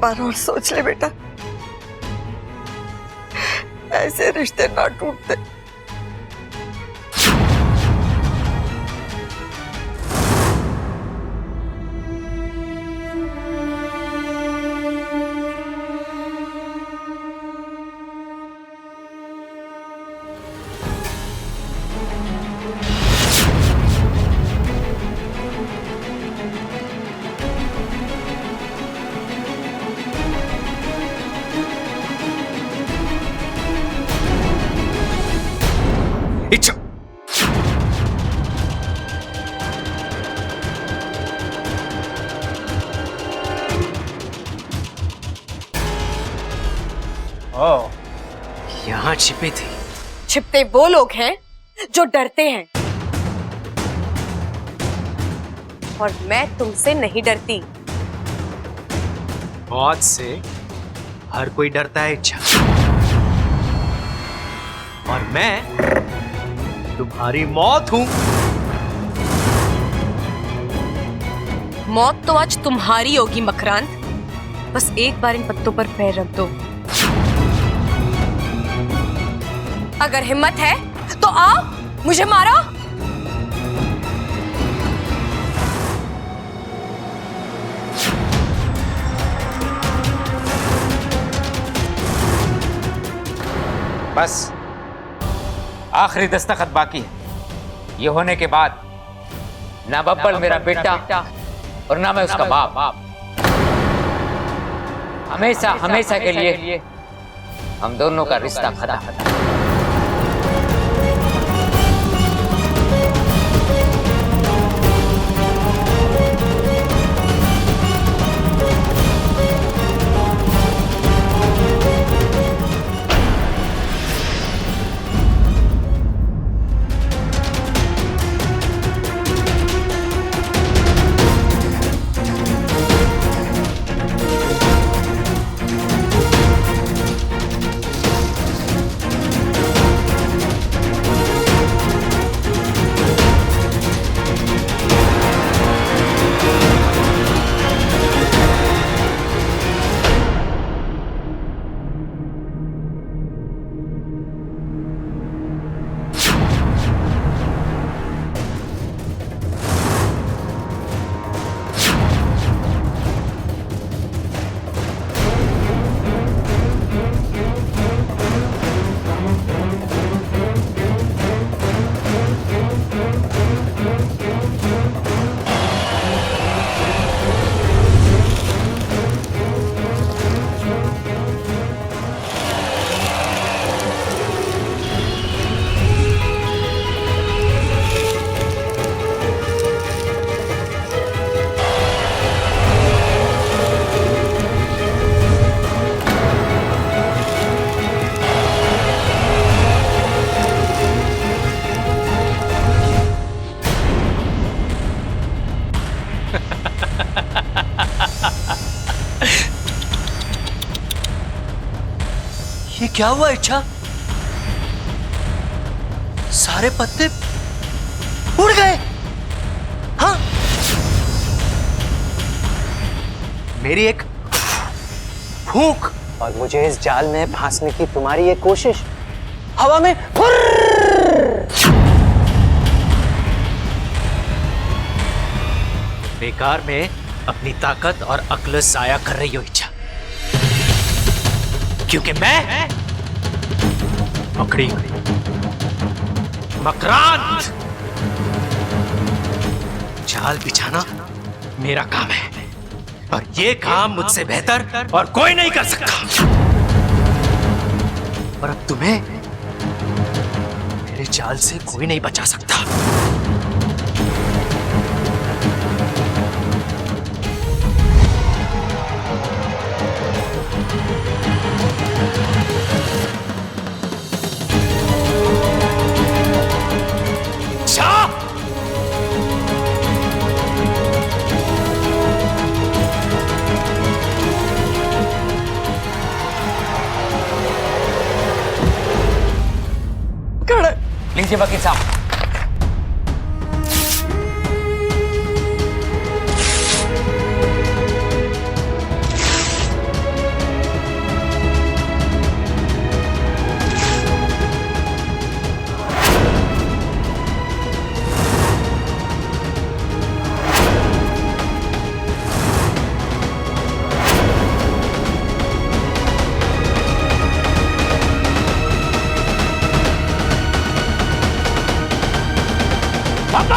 बार और सोच ले बेटा, ऐसे रिश्ते ना टूटते। इच्छा ओ, यहाँ छिपी थी। छिपते वो लोग हैं जो डरते हैं, और मैं तुमसे नहीं डरती। मौत से हर कोई डरता है इच्छा, और मैं तुम्हारी मौत हूं। मौत तो आज तुम्हारी होगी मकरांत, बस एक बार इन पत्तों पर पैर रख दो। अगर हिम्मत है तो आओ, मुझे मारो। बस आखिरी दस्तखत बाकी है। ये होने के बाद ना बब्बल मेरा बेटा और ना मैं उसका बाप। हमेशा हमेशा के लिए हम दोनों का रिश्ता खत्म। ये क्या हुआ इच्छा? सारे पत्ते उड़ गए। हाँ, मेरी एक फूंक और मुझे इस जाल में फांसने की तुम्हारी ये कोशिश हवा में बेकार में अपनी ताकत और अक्ल जाया कर रही हो इच्छा, क्योंकि मैं पकड़ी मकरांत। जाल बिछाना मेरा काम है, और ये काम मुझसे बेहतर और कोई नहीं कर सकता। और अब तुम्हें मेरे जाल से कोई नहीं बचा सकता। लीजिए वकील साहब।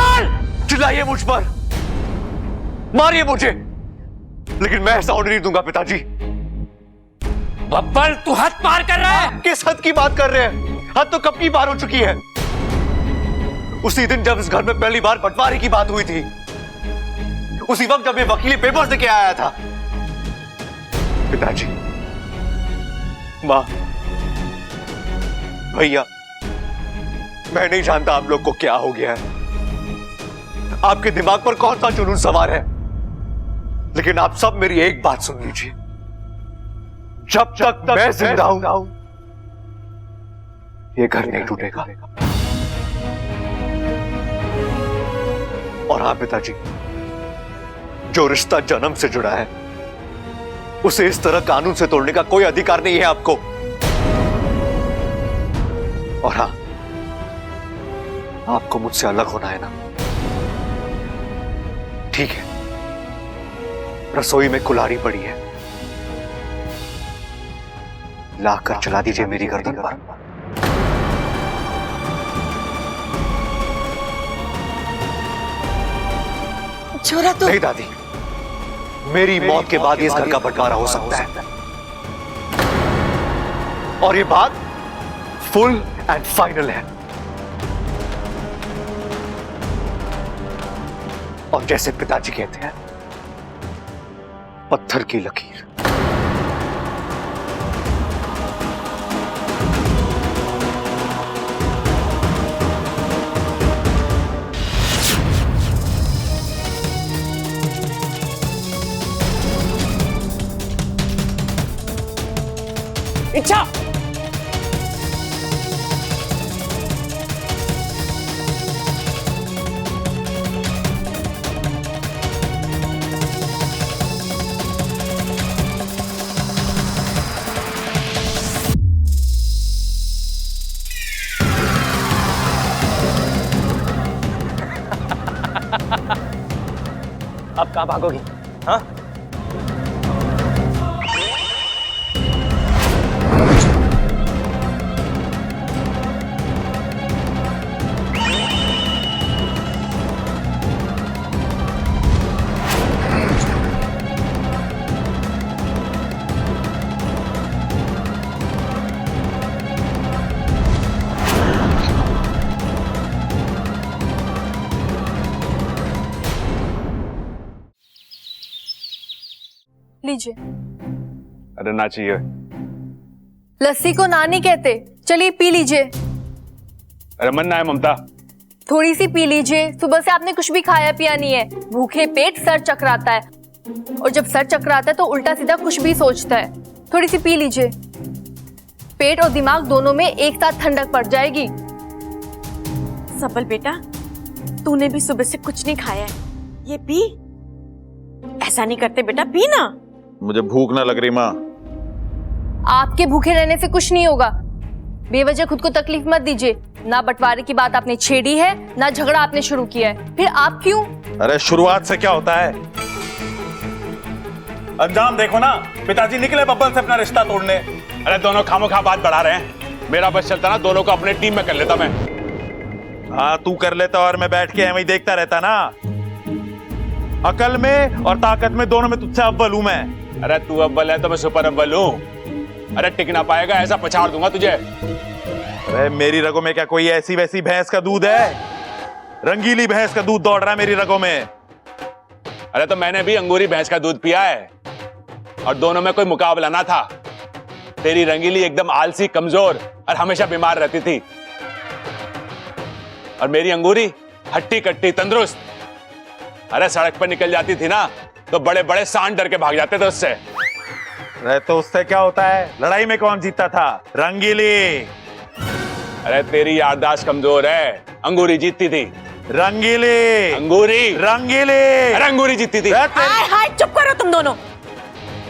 बब्बल! चिल्लाइए मुझ पर, मारिए मुझे, लेकिन मैं ऐसा होने नहीं दूंगा पिताजी। बब्बल, तू हद पार कर रहा है। किस हद की बात कर रहे हैं? हद तो कब की पार हो चुकी है। उसी दिन जब इस घर में पहली बार बंटवारे की बात हुई थी, उसी वक्त जब ये वकीली पेपर से क्या आया था। पिताजी, मां, भैया, मैं नहीं जानता आप लोग को क्या हो गया है, आपके दिमाग पर कौन सा जुनून सवार है, लेकिन आप सब मेरी एक बात सुन लीजिए। जब तक मैं जिंदा हूं, ये घर नहीं टूटेगा। और हाँ पिताजी, जो रिश्ता जन्म से जुड़ा है, उसे इस तरह कानून से तोड़ने का कोई अधिकार नहीं है आपको। और हाँ, आपको मुझसे अलग होना है ना? ठीक है, रसोई में कुल्हाड़ी पड़ी है, लाकर चला दीजिए मेरी गर्दन पर। छोरा तो नहीं दादी, मेरी मौत के बाद इस घर का बंटवारा हो सकता है, और ये बात फुल एंड फाइनल है। और जैसे पिताजी कहते हैं, पत्थर की लकीर। इच्छा, अब कहां भागोगी? हाँ, लीजिए। अरे ना चाहिए। लस्सी को ना नहीं कहते, चलिए पी लीजिए। अरे मन ना है ममता। थोड़ी सी पी लीजिए, सुबह से आपने कुछ भी खाया पिया नहीं है। भूखे पेट सर चकराता है, और जब सर चकराता है तो उल्टा सीधा कुछ भी सोचता है। थोड़ी सी पी लीजिए, पेट और दिमाग दोनों में एक साथ ठंडक पड़ जाएगी। सबल बेटा, तूने भी सुबह से कुछ नहीं खाया है, ये पी। ऐसा नहीं करते बेटा, पी ना। मुझे भूख ना लग रही माँ। आपके भूखे रहने से कुछ नहीं होगा। बेवजह खुद को तकलीफ मत दीजिए। ना बंटवारे की बात आपने छेड़ी है, ना झगड़ा आपने शुरू किया है, फिर आप क्यों? अरे शुरुआत से क्या होता है? अंजाम देखो ना, पिताजी निकले बब्बल से अपना रिश्ता तोड़ने। अरे दोनों खामोखा बात बढ़ा रहे हैं। मेरा बस चलता ना, दोनों को अपने टीम में कर लेता मैं। हाँ तू कर लेता और मैं बैठ के ऐਵੇਂ ही देखता रहता ना। अकल में और ताकत में दोनों में तुझसे अव्वल हूं मैं। अरे तू अव्वल है तो मैं सुपर अव्वल हूं। अरे टिक ना पाएगा, ऐसा पछाड़ दूंगा तुझे। अरे मेरी रगों में क्या कोई ऐसी वैसी भैंस का दूध है? रंगीली भैंस का दूध दौड़ रहा है मेरी रगों में। अरे तो मैंने भी अंगूरी भैंस का दूध पिया है, और दोनों में कोई मुकाबला ना था। तेरी रंगीली एकदम आलसी, कमजोर और हमेशा बीमार रहती थी, और मेरी अंगूरी हट्टी कट्टी तंदुरुस्त। अरे सड़क पर निकल जाती थी ना तो बड़े बड़े सांड डर के भाग जाते थे उससे। अरे तो उससे क्या होता है? लड़ाई में कौन जीतता था? रंगीली। अरे तेरी याददाश्त कमजोर है, अंगूरी जीतती थी। रंगीली। अंगूरी। रंगीली। अरे अंगूरी जीतती थी। हाय हाय, चुप करो तुम दोनों।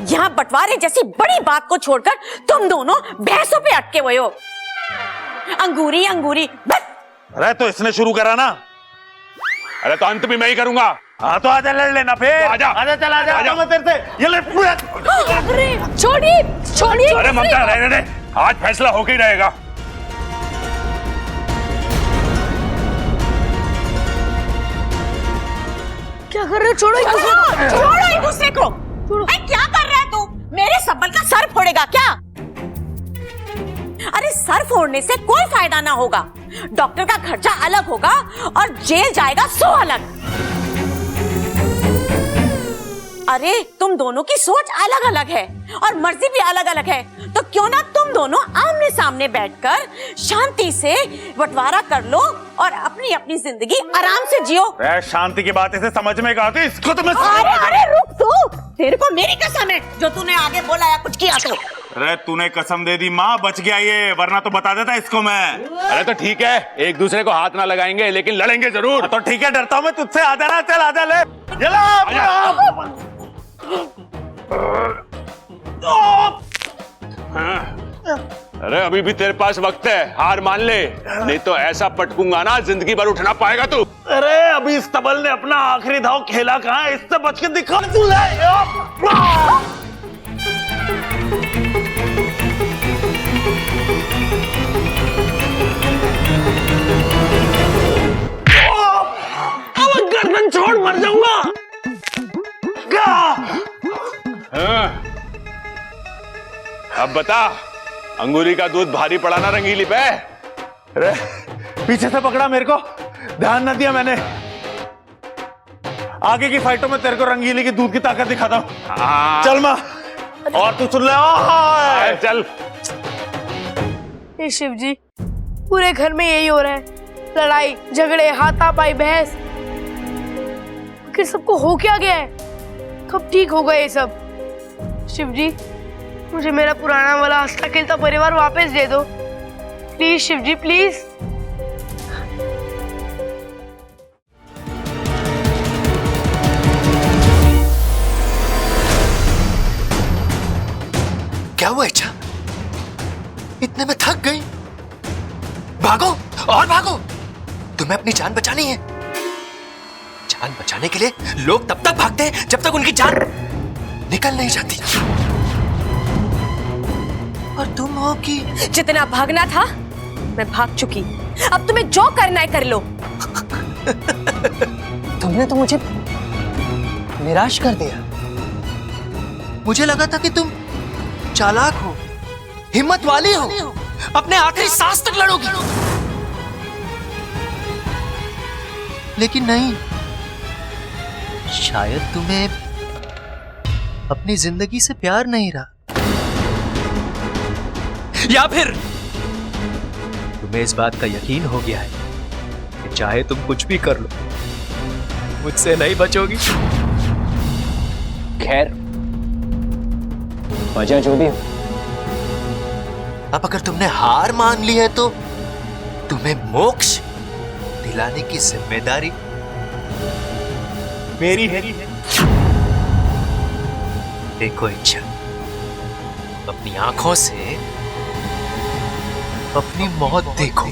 यहाँ बंटवारे जैसी बड़ी बात को छोड़कर तुम दोनों भैंसों पे अटके हुए हो। अंगूरी अंगूरी बस। अरे तो इसने शुरू करा ना। अरे तो अंत भी मैं ही करूंगा। हाँ तो आजा लड़ लेना फिर। तो आजा। आजा चल आजा, आजा। मैं तेरे से ये लड़ पूरा। अरे छोड़िए छोड़िए। अरे ममता रहने दे, आज फैसला होके ही रहेगा। क्या कर रहे हो? छोड़ो एक दूसरे को। छोड़ो एक दूसरे को। अरे क्या कर रहा है तू? मेरे सब्बल का सर फोड़ेगा क्या? अरे सर फोड़ने से कोई फायदा ना होगा। डॉक्टर का खर्चा अलग होगा और जेल जाएगा 100 अलग। अरे तुम दोनों की सोच अलग अलग है और मर्जी भी अलग अलग है, तो क्यों ना तुम दोनों आमने सामने बैठकर शांति से बंटवारा कर लो और अपनी अपनी जिंदगी आराम से जियो। शांति की बात इसे समझ में आती, इसको तो मैं अरे रुक तू, तेरे को मेरी कसम है जो तूने आगे बोला या कुछ किया तो। अरे तूने कसम दे दी माँ, बच गया ये, वरना तो बता देता इसको मैं। अरे तो ठीक है, एक दूसरे को हाथ ना लगाएंगे लेकिन लड़ेंगे जरूर। तो ठीक है, डरता हूँ मैं तुझसे। आ जाना, चल आ जा, ले अरे अभी भी तेरे पास वक्त है, हार मान ले, नहीं तो ऐसा पटकूंगा ना जिंदगी भर उठ ना पाएगा तू। अरे अभी इस तबल ने अपना आखिरी दाव खेला कहाँ है, इससे बच के दिखा तू। गर्दन छोड़, मर जाऊंगा। अब बता, अंगूरी का दूध भारी पड़ा ना रंगीली पे? अरे पीछे से पकड़ा मेरे को, ध्यान न दिया मैंने। आगे की फाइटों में तेरे को रंगीली की दूध की ताकत दिखाता हूँ। चल माँ, और तू सुन ले। चल। हे शिव जी, पूरे घर में यही हो रहा है, लड़ाई झगड़े हाथापाई बहस। आखिर सबको हो क्या गया है? कब ठीक होगा ये सब? शिव जी, मुझे मेरा पुराना वाला हंसता खेलता परिवार वापस दे दो प्लीज शिव जी, प्लीज। क्या हुआ इच्छा? इतने में थक गई? भागो और भागो, तुम्हें अपनी जान बचानी है। जान बचाने के लिए लोग तब तक भागते हैं जब तक उनकी जान निकल नहीं जाती। और तुम हो कि जितना भागना था मैं भाग चुकी, अब तुम्हें जो करना है कर लो। तुमने तो मुझे निराश कर दिया। मुझे लगा था कि तुम चालाक हो, हिम्मत वाली हो, अपने आखिरी सांस तक लड़ोगी, लेकिन नहीं। शायद तुम्हें अपनी जिंदगी से प्यार नहीं रहा, या फिर तुम्हें इस बात का यकीन हो गया है कि चाहे तुम कुछ भी कर लो, मुझसे नहीं बचोगी। खैर, वजह जो भी हो, अब अगर तुमने हार मान ली है तो तुम्हें मोक्ष दिलाने की जिम्मेदारी मेरी है। देखो इच्छा, अपनी आंखों से अपनी मौत देखो।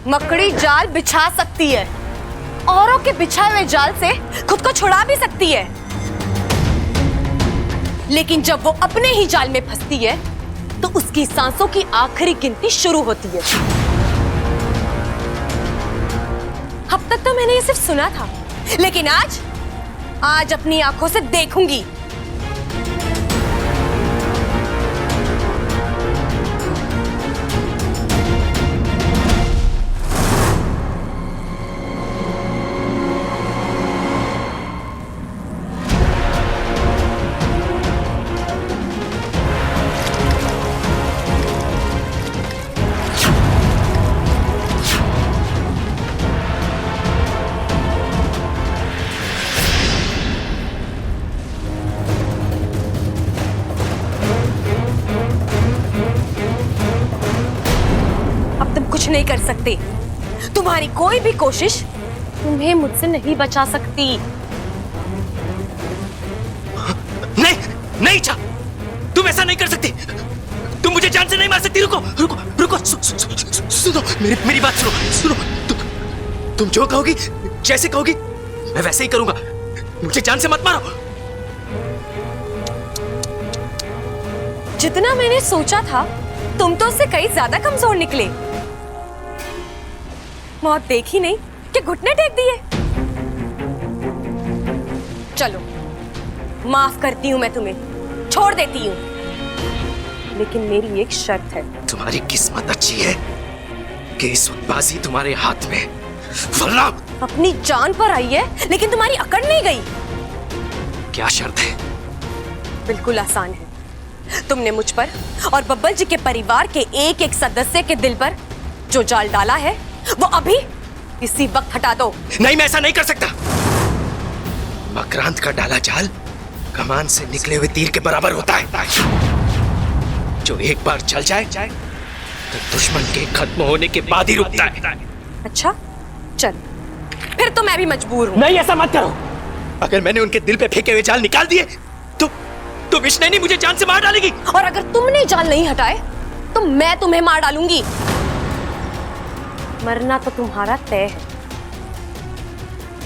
मकड़ी जाल बिछा सकती है, औरों के बिछाए हुए जाल से खुद को छुड़ा भी सकती है, लेकिन जब वो अपने ही जाल में फंसती है तो उसकी सांसों की आखिरी गिनती शुरू होती है। अब तक तो मैंने ये सिर्फ सुना था, लेकिन आज अपनी आंखों से देखूंगी। नहीं कर सकते। तुम्हारी कोई भी कोशिश तुम्हें मुझसे नहीं बचा सकती। नहीं नहीं इच्छा, तुम ऐसा नहीं कर सकती। तुम मुझे जान से नहीं मार सकती। रुको रुको रुको, सुनो मेरी बात सुनो। तुम जो कहोगी, जैसे कहोगी, मैं वैसे ही करूंगा। मुझे जान से मत मारो। जितना मैंने सोचा था, तुम तो उससे कई ज्यादा कमजोर निकले। मौत देखी नहीं कि घुटने टेक दिए। चलो, माफ करती हूं मैं तुम्हें, छोड़ देती हूं, लेकिन मेरी एक शर्त है। तुम्हारी किस्मत अच्छी है कि इस वक्त बाजी तुम्हारे हाथ में। वरना अपनी जान पर आई है, लेकिन तुम्हारी अकड़ नहीं गई। क्या शर्त है? बिल्कुल आसान है। तुमने मुझ पर और बब्बल जी के परिवार के एक एक सदस्य के दिल पर जो जाल डाला है, वो अभी इसी वक्त हटा दो। नहीं, मैं ऐसा नहीं कर सकता। मकरांत का डाला जाल कमान से निकले हुए तीर के बराबर होता है, जो एक बार चल जाए तो दुश्मन के खत्म होने के बाद ही रुकता है। अच्छा, चल, फिर तो मैं भी मजबूर हूँ। नहीं, ऐसा मत करो। अगर मैंने उनके दिल पे फेंके हुए जाल निकाल दिए तो विष्णु मुझे जान से मार डालेगी। और अगर तुमने जाल नहीं हटाए तो मैं तुम्हें मार डालूंगी। मरना तो तुम्हारा तय है।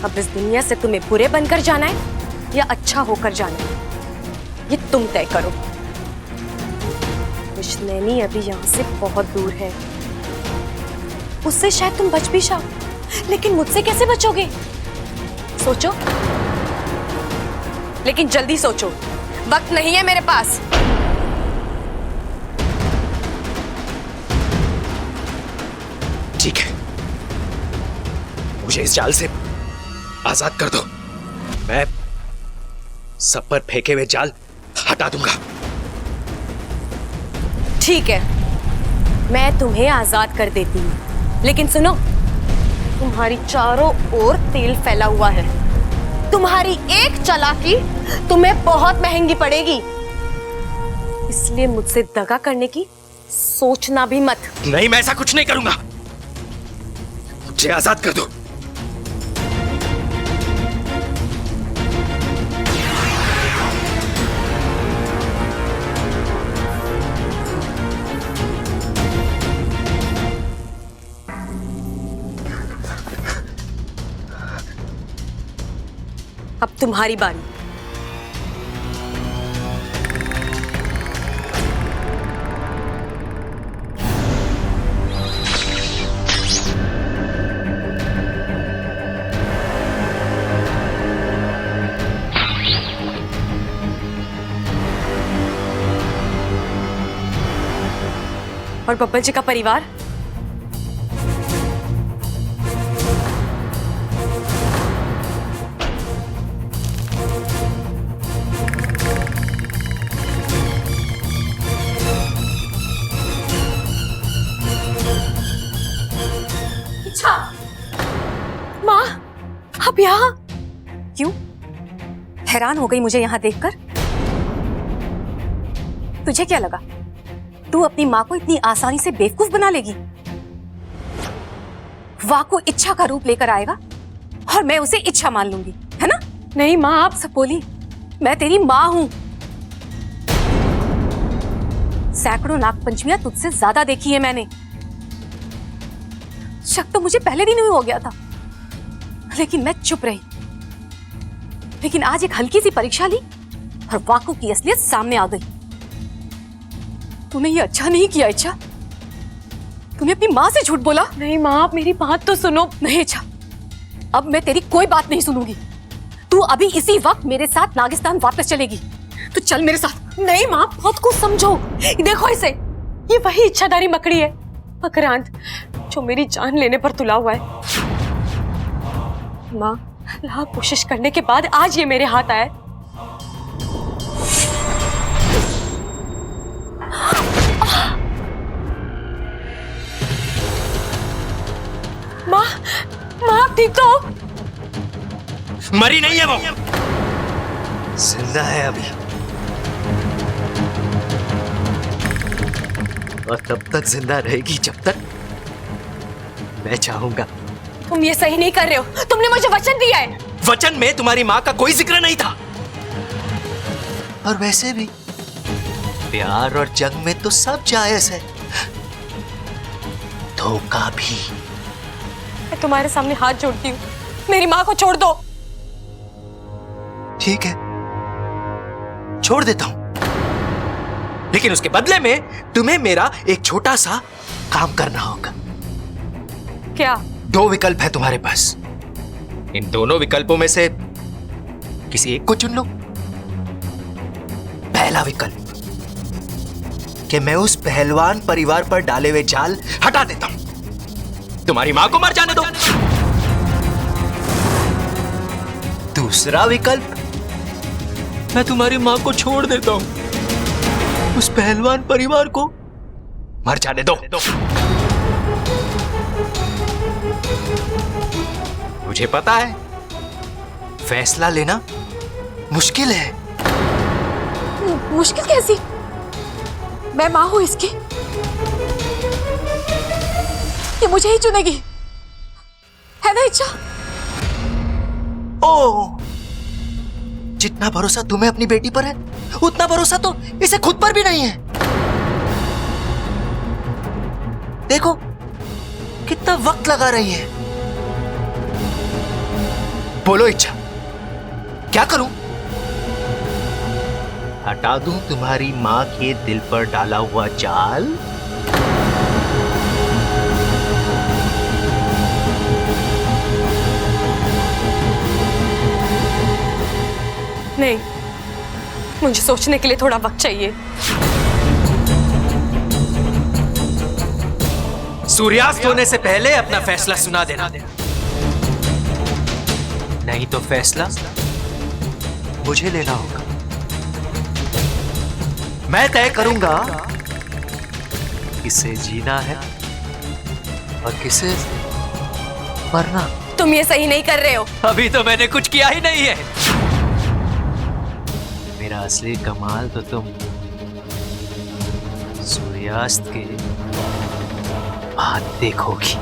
अब इस दुनिया से तुम्हें बुरे बनकर जाना है या अच्छा होकर जाना है, ये तुम तय करो। विष्णु अभी यहाँ से बहुत दूर है। उससे शायद तुम बच भी जाओ, लेकिन मुझसे कैसे बचोगे? सोचो, लेकिन जल्दी सोचो, वक्त नहीं है मेरे पास। ठीक है, मुझे इस जाल से आजाद कर दो। मैं सब पर फेंके हुए जाल हटा दूंगा। ठीक है, मैं तुम्हें आजाद कर देती हूँ, लेकिन सुनो, तुम्हारी चारों ओर तेल फैला हुआ है। तुम्हारी एक चालाकी तुम्हें बहुत महंगी पड़ेगी, इसलिए मुझसे दगा करने की सोचना भी मत। नहीं, मैं ऐसा कुछ नहीं करूंगा। मुझे आजाद कर दो। अब तुम्हारी बारी। और बब्बल जी का परिवार? माँ, अब यहाँ क्यों? हैरान हो गई मुझे यहाँ देखकर। तुझे क्या लगा तू अपनी माँ को इतनी आसानी से बेवकूफ बना लेगी? वाको इच्छा का रूप लेकर आएगा और मैं उसे इच्छा मान लूंगी, है ना? नहीं माँ, आप सब बोली, मैं तेरी माँ हूं। सैकड़ों नागपंचमियां तुझसे ज्यादा देखी है मैंने। शक तो मुझे पहले दिन ही हो गया था, लेकिन मैं चुप रही। लेकिन आज एक हल्की सी परीक्षा ली और वाकू की असलियत सामने आ गई। तूने ये अच्छा नहीं किया इच्छा। तूने अपनी माँ से झूठ बोला। नहीं माँ, आप मेरी बात तो सुनो। नहीं इच्छा, अब मैं तेरी कोई बात नहीं सुनूंगी। तू अभी इसी वक्त मेरे साथ नागिस्तान वापस चलेगी। तू चल मेरे साथ। नहीं माँ, बात को समझो। देखो इसे, ये वही इच्छाधारी मकड़ी है, मकरांत, जो मेरी जान लेने पर तुला हुआ है। माँ, लाख कोशिश करने के बाद आज ये मेरे हाथ आया। माँ, माँ आप ठीक तो हो? मरी नहीं है वो, जिंदा है अभी, और तब तक जिंदा रहेगी जब तक मैं चाहूंगा। तुम ये सही नहीं कर रहे हो। तुमने मुझे वचन दिया है। वचन में तुम्हारी माँ का कोई जिक्र नहीं था। और वैसे भी प्यार और जंग में तो सब जायज है, धोखा भी। मैं तुम्हारे सामने हाथ जोड़ती हूँ, मेरी माँ को छोड़ दो। ठीक है, छोड़ देता हूं, लेकिन उसके बदले में तुम्हें मेरा एक छोटा सा काम करना होगा। क्या? 2 विकल्प है तुम्हारे पास। इन दोनों विकल्पों में से किसी एक को चुन लो। पहला विकल्प कि मैं उस पहलवान परिवार पर डाले हुए जाल हटा देता हूं, तुम्हारी मां को मर जाने दो। दूसरा विकल्प, मैं तुम्हारी मां को छोड़ देता हूं, उस पहलवान परिवार को मर जाने दो। मुझे पता है फैसला लेना मुश्किल है। मुश्किल कैसी? मैं मां हूं इसकी, ये मुझे ही चुनेगी, है ना इच्छा? ओ, जितना भरोसा तुम्हें अपनी बेटी पर है, उतना भरोसा तो इसे खुद पर भी नहीं है। देखो कितना वक्त लगा रही है। बोलो इच्छा, क्या करूं? हटा दूं तुम्हारी मां के दिल पर डाला हुआ जाल? नहीं, मुझे सोचने के लिए थोड़ा वक्त चाहिए। सूर्यास्त होने से पहले अपना फैसला सुना देना, नहीं तो फैसला मुझे लेना होगा। मैं तय करूंगा किसे जीना है और किसे मरना। तुम ये सही नहीं कर रहे हो। अभी तो मैंने कुछ किया ही नहीं है। मेरा असली कमाल तो तुम सूर्यास्त के बाद देखोगी।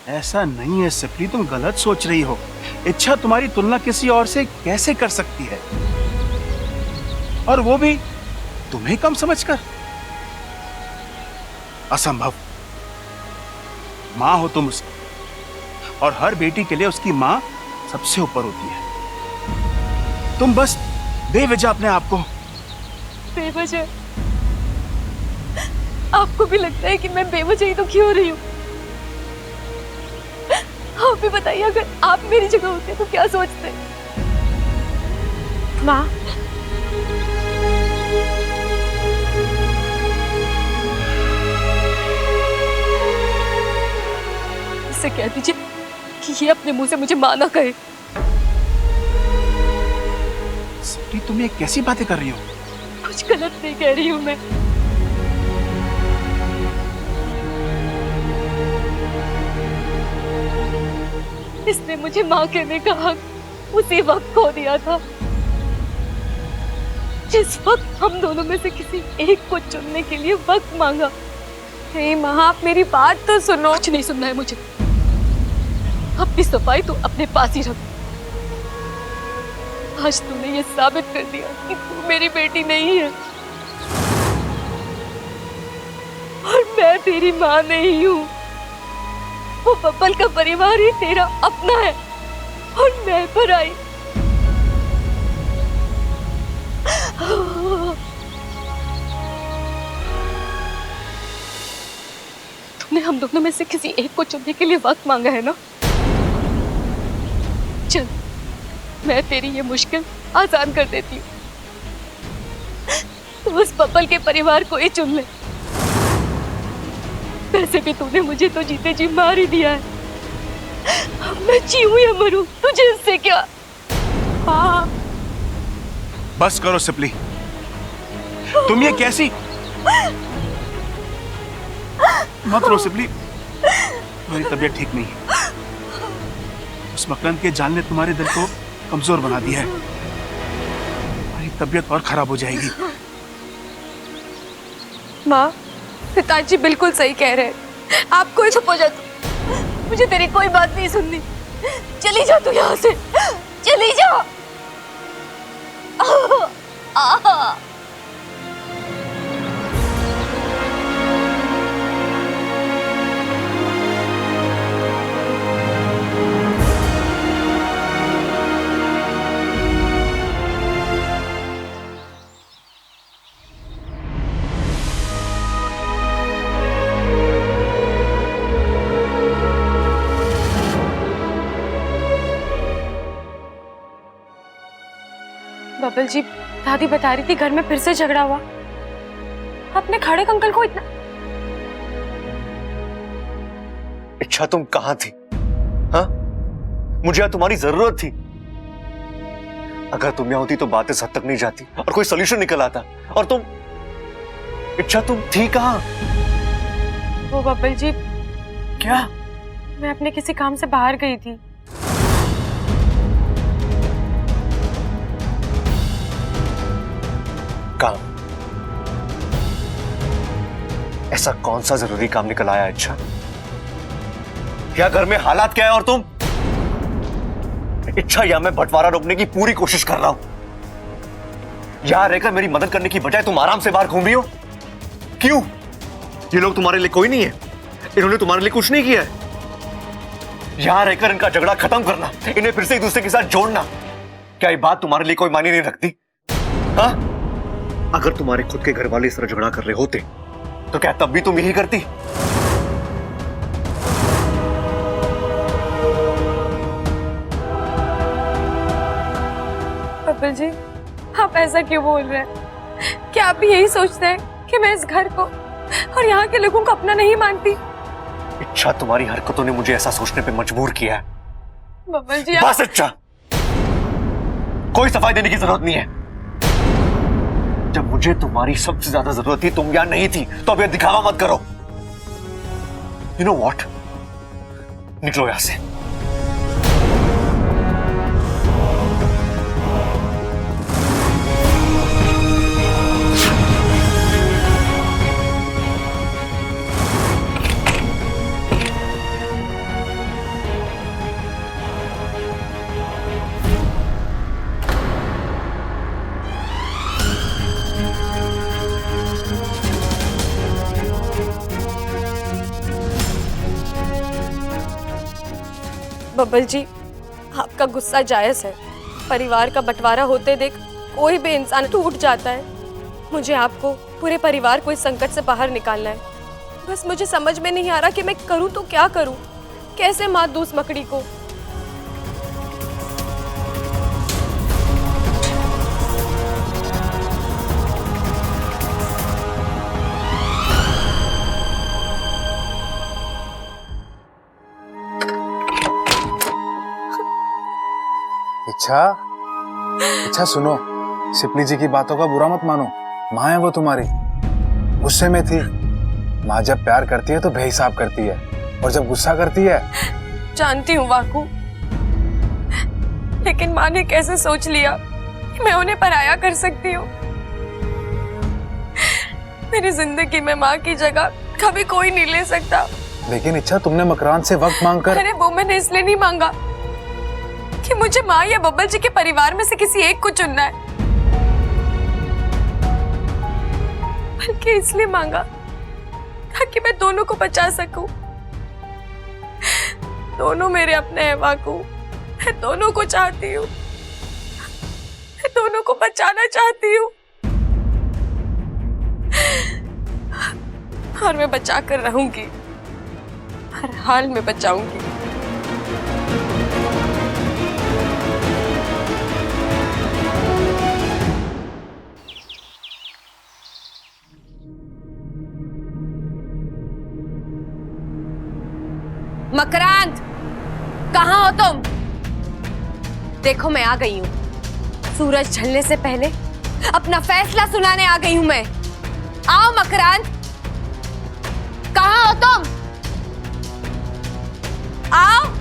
ऐसा नहीं है सिप्री, तुम गलत सोच रही हो। इच्छा तुम्हारी तुलना किसी और से कैसे कर सकती है, और वो भी तुम्हें कम समझकर? असंभव। मां हो तुम उसकी, और हर बेटी के लिए उसकी मां सबसे ऊपर होती है। तुम बस बेवजह अपने आप को। बेवजह? आपको भी लगता है कि मैं बेवजह ही दुखी हो रही हूँ? आप भी बताइए, अगर आप मेरी जगह होते तो क्या सोचते? माँ, इससे कह दीजिए कि ये अपने मुंह से मुझे मां ना कहे। सिप्री, तुम ये कैसी बातें कर रही हो? कुछ गलत नहीं कह रही हूँ मैं। इसने मुझे मां कहने का हक उसी वक्त खो दिया था जिस वक्त हम दोनों में से किसी एक को चुनने के लिए वक्त मांगा। हे मां, आप मेरी बात तो सुनो। कुछ नहीं सुनना है मुझे। अपनी सफाई तो अपने पास ही रख। आज तूने ये साबित कर दिया कि तू मेरी बेटी नहीं है, और मैं तेरी मां नहीं हूं। वो बब्बल का परिवार ही तेरा अपना है, और मैं पराई। तुमने हम दोनों में से किसी एक को चुनने के लिए वक्त मांगा है ना? चल, मैं तेरी ये मुश्किल आसान कर देती हूँ। तो उस बब्बल के परिवार को ही चुन ले। वैसे भी तूने मुझे तो जीते जी मार ही दिया है। मैं जीऊं या मरूं, तुझे इससे क्या? हाँ। बस करो सिपली, तुम ये कैसी? मत रो सिपली, तुम्हारी तबीयत ठीक नहीं है। उस मकरंद के जाल ने तुम्हारे दिल को कमजोर बना दिया है, तुम्हारी तबीयत और खराब हो जाएगी। माँ, पिताजी बिल्कुल सही कह रहे हैं। आप कोई चुप हो जा, तू मुझे तेरी कोई बात नहीं सुननी। चली जा तू यहाँ से, चली जा। बबल जी, दादी बता रही थी घर में फिर से झगड़ा हुआ। अपने खड़े अंकल को इतना। इच्छा तुम कहां थी? हाँ, मुझे यहाँ तुम्हारी जरूरत थी। अगर तुम यहाँ होती तो बातें इस हद तक नहीं जाती और कोई सोल्यूशन निकल आता। और तुम इच्छा, तुम थी कहां? वो बबल जी, क्या? मैं अपने किसी काम से बाहर गई थी। काम? ऐसा कौन सा जरूरी काम निकल आया? अच्छा, क्या घर में हालात क्या है और तुम? इच्छा, या मैं बंटवारा रोकने की पूरी कोशिश कर रहा हूं, यहां रहकर मेरी मदद करने की बजाय तुम आराम से बाहर घूम रही हो। क्यों? ये लोग तुम्हारे लिए कोई नहीं है? इन्होंने तुम्हारे लिए कुछ नहीं किया है? यहां रहकर इनका झगड़ा खत्म करना, इन्हें फिर से एक दूसरे के साथ जोड़ना, क्या ये बात तुम्हारे लिए कोई मायने नहीं रखती? हाँ? अगर तुम्हारे खुद के घर वाले इस तरह झगड़ा कर रहे होते तो क्या तब भी तुम यही करती? बबल जी, आप ऐसा क्यों बोल रहे हैं? क्या आप भी यही सोचते हैं कि मैं इस घर को और यहाँ के लोगों को अपना नहीं मानती? इच्छा, तुम्हारी हरकतों ने मुझे ऐसा सोचने पे मजबूर किया है। बबल जी, बस इच्छा, कोई सफाई देने की जरूरत नहीं है। जब मुझे तुम्हारी सबसे ज्यादा जरूरत थी तुम यहां नहीं थी, तो अब ये दिखावा मत करो। यू नो व्हाट, निकलो यहां से। बबल जी, आपका गुस्सा जायज है। परिवार का बंटवारा होते देख कोई भी इंसान टूट जाता है। मुझे आपको, पूरे परिवार को इस संकट से बाहर निकालना है। बस मुझे समझ में नहीं आ रहा कि मैं करूं तो क्या करूं, कैसे मात दूं उस मकड़ी को। इच्छा सुनो, सिपली जी की बातों का बुरा मत मानो। माँ है वो तुम्हारी, गुस्से में थी। माँ जब प्यार करती है तो बेहिसाब करती है, और जब गुस्सा करती है। जानती हूँ वाकू, लेकिन माँ ने कैसे सोच लिया कि मैं उन्हें पराया कर सकती हूँ। मेरी जिंदगी में माँ की जगह कभी कोई नहीं ले सकता। लेकिन इच्छा, तुमने मकरान से वक्त मांगकर। अरे वो मैंने इसलिए नहीं मांगा कि मुझे माँ या बब्बल जी के परिवार में से किसी एक को चुनना है, बल्कि इसलिए मांगा ताकि मैं दोनों को बचा सकूं। दोनों मेरे अपने हैं वाकू, मैं दोनों को चाहती हूँ, मैं दोनों को बचाना चाहती हूँ, और मैं बचा कर रहूंगी, हर हाल में बचाऊंगी। मकरांत, कहाँ हो तुम? देखो मैं आ गई हूँ। सूरज ढलने से पहले अपना फैसला सुनाने आ गई हूँ मैं। आओ मकरांत, कहाँ हो तुम? आओ।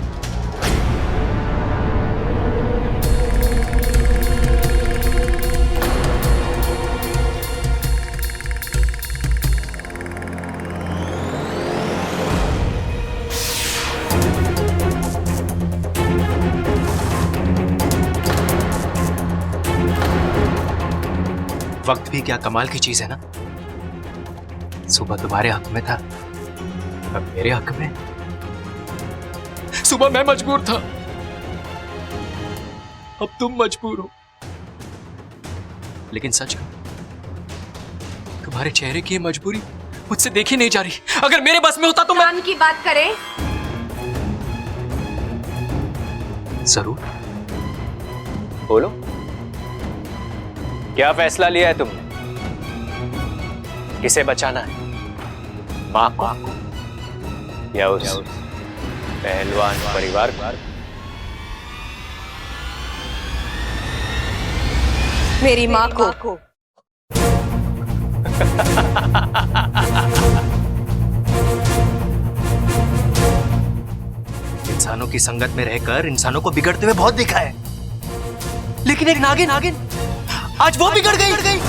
वक्त भी क्या कमाल की चीज है ना। सुबह तुम्हारे हक में था, अब मेरे हक में। सुबह मैं मजबूर था, अब तुम मजबूर हो। लेकिन सच कहूं, तुम्हारे चेहरे की ये मजबूरी मुझसे देखी नहीं जा रही। अगर मेरे बस में होता तो मैं की बात करें। जरूर बोलो, क्या फैसला लिया है तुमने? किसे बचाना है, मां को या उस पहलवान परिवार को? मेरी माँ को। इंसानों की संगत में रहकर इंसानों को बिगड़ते हुए बहुत देखा है, लेकिन एक नागिन आज वो बिगड़ गई।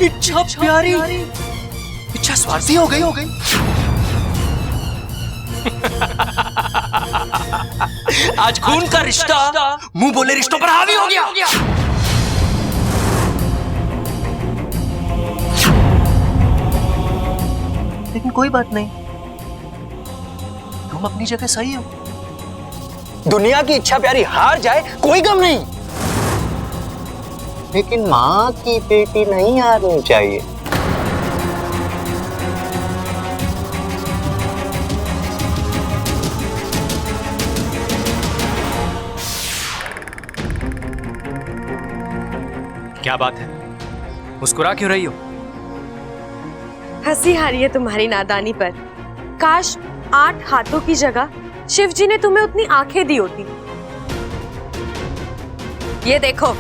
इच्छा प्यारी, इच्छा स्वार्थी हो गई। आज खून का रिश्ता मुंह बोले रिश्तों पर हावी हो गया। लेकिन कोई बात नहीं, तुम अपनी जगह सही हो। दुनिया की इच्छा प्यारी हार जाए कोई गम नहीं, लेकिन माँ की बेटी नहीं हारनी चाहिए। क्या बात है, मुस्कुरा क्यों रही हो? हंसी आ रही है तुम्हारी नादानी पर। काश 8 हाथों की जगह शिव जी ने तुम्हें उतनी आंखें दी होती। ये देखो,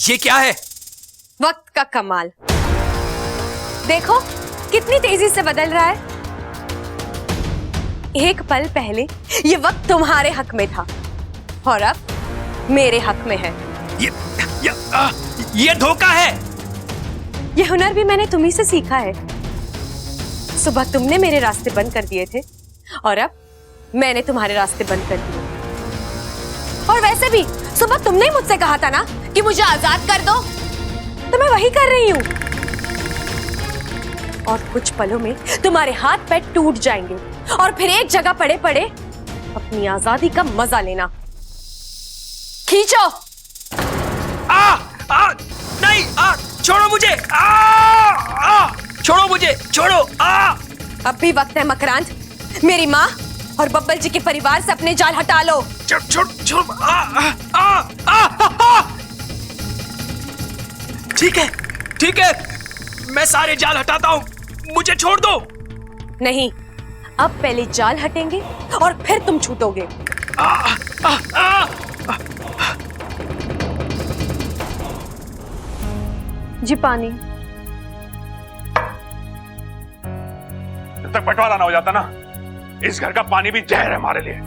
ये क्या है? वक्त का कमाल। देखो कितनी तेजी से बदल रहा है। एक पल पहले ये वक्त तुम्हारे हक में था और अब मेरे हक में है। ये धोखा है। ये हुनर भी मैंने तुम्ही से सीखा है। सुबह तुमने मेरे रास्ते बंद कर दिए थे और अब मैंने तुम्हारे रास्ते बंद कर दिए। और वैसे भी सुबह तुमने ही मुझसे कहा था ना कि मुझे आजाद कर दो, तो मैं वही कर रही हूं। और कुछ पलों में तुम्हारे हाथ पैर टूट जाएंगे और फिर एक जगह पड़े पड़े अपनी आजादी का मजा लेना। खींचो। नहीं, छोड़ो मुझे। छोड़ो मुझे, छोड़ो। अब भी वक्त है मकरांत, मेरी माँ और बब्बल जी के परिवार से अपने जाल हटा लो। छोड़। ठीक है, मैं सारे जाल हटाता हूँ, मुझे छोड़ दो। नहीं, अब पहले जाल हटेंगे और फिर तुम छूटोगे। जी पानी। जब तक बंटवारा ना हो जाता ना, इस घर का पानी भी जहर है हमारे लिए।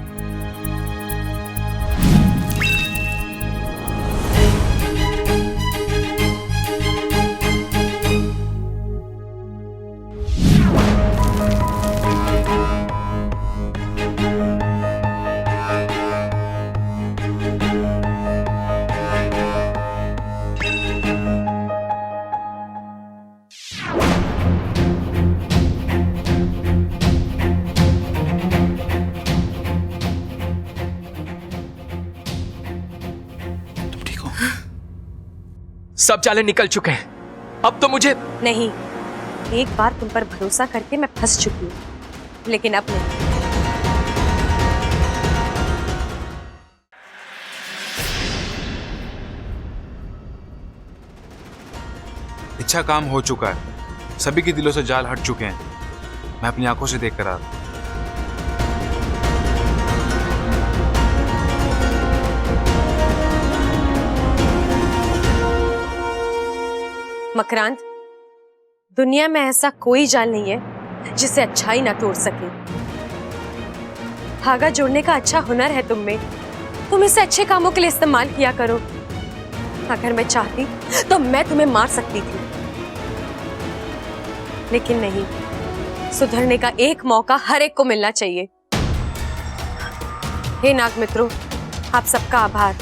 सब जाले निकल चुके हैं। अब तो मुझे नहीं, एक बार तुम पर भरोसा करके मैं फंस चुकी हूँ, लेकिन अब नहीं। इच्छा काम हो चुका है, सभी के दिलों से जाल हट चुके हैं। मैं अपनी आंखों से देख कर आ रहा हूं। मकरांत, दुनिया में ऐसा कोई जाल नहीं है जिसे अच्छाई ना तोड़ सके। धागा जोड़ने का अच्छा हुनर है तुम में, तुम इसे अच्छे कामों के लिए इस्तेमाल किया करो। अगर मैं चाहती तो मैं तुम्हें मार सकती थी, लेकिन नहीं, सुधरने का एक मौका हर एक को मिलना चाहिए। हे नाग मित्रों, आप सबका आभार।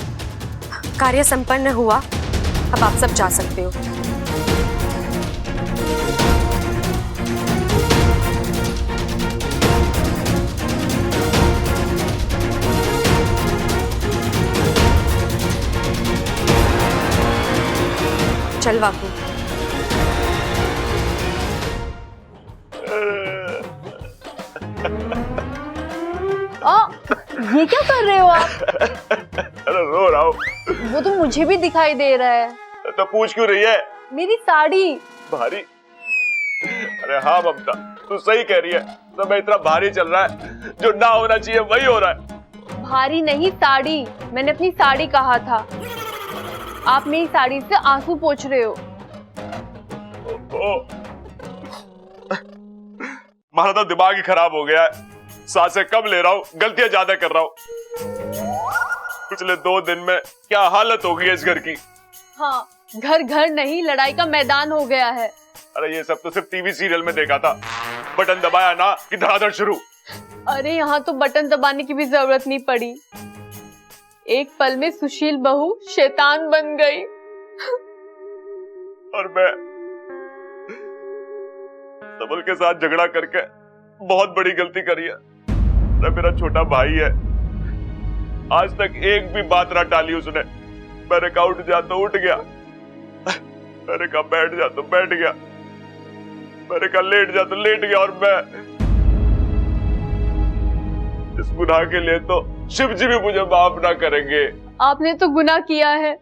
कार्य संपन्न हुआ, अब आप सब जा सकते हो। चल वाकू। ये क्या कर रहे हो आप? अरे रो रहा हूँ। वो तो मुझे भी दिखाई दे रहा है। तो पूछ क्यों रही है? मेरी साड़ी भारी? अरे हाँ ममता, तू सही कह रही है। समय इतना भारी चल रहा है, जो ना होना चाहिए वही हो रहा है। भारी नहीं, साड़ी। मैंने अपनी साड़ी कहा था। आप मेरी साड़ी से आंसू पोंछ रहे हो। हमारा तो दिमाग ही खराब हो गया है। सांसें कम ले रहा हूँ, गलतियां ज्यादा कर रहा हूँ। पिछले 2 दिन में क्या हालत हो गई है इस घर की। हाँ, घर घर नहीं, लड़ाई का मैदान हो गया है। अरे ये सब तो सिर्फ टीवी सीरियल में देखा था। बटन दबाया ना कि धड़ाधड़ शुरू। अरे यहाँ तो बटन दबाने की भी जरूरत नहीं पड़ी। एक पल में सुशील बहू शैतान बन गई। और मैं सबल के साथ झगड़ा करके बहुत बड़ी गलती करी है। मेरा छोटा भाई है, आज तक एक भी बात ना टाली उसने। मैंने कहा उठ जा तो उठ गया, मैंने कहा बैठ जा तो बैठ गया, मैंने कहा लेट जा तो लेट गया। और मैं इस गुनाह के लिए तो शिव जी भी मुझे माफ ना करेंगे। आपने तो गुनाह किया है,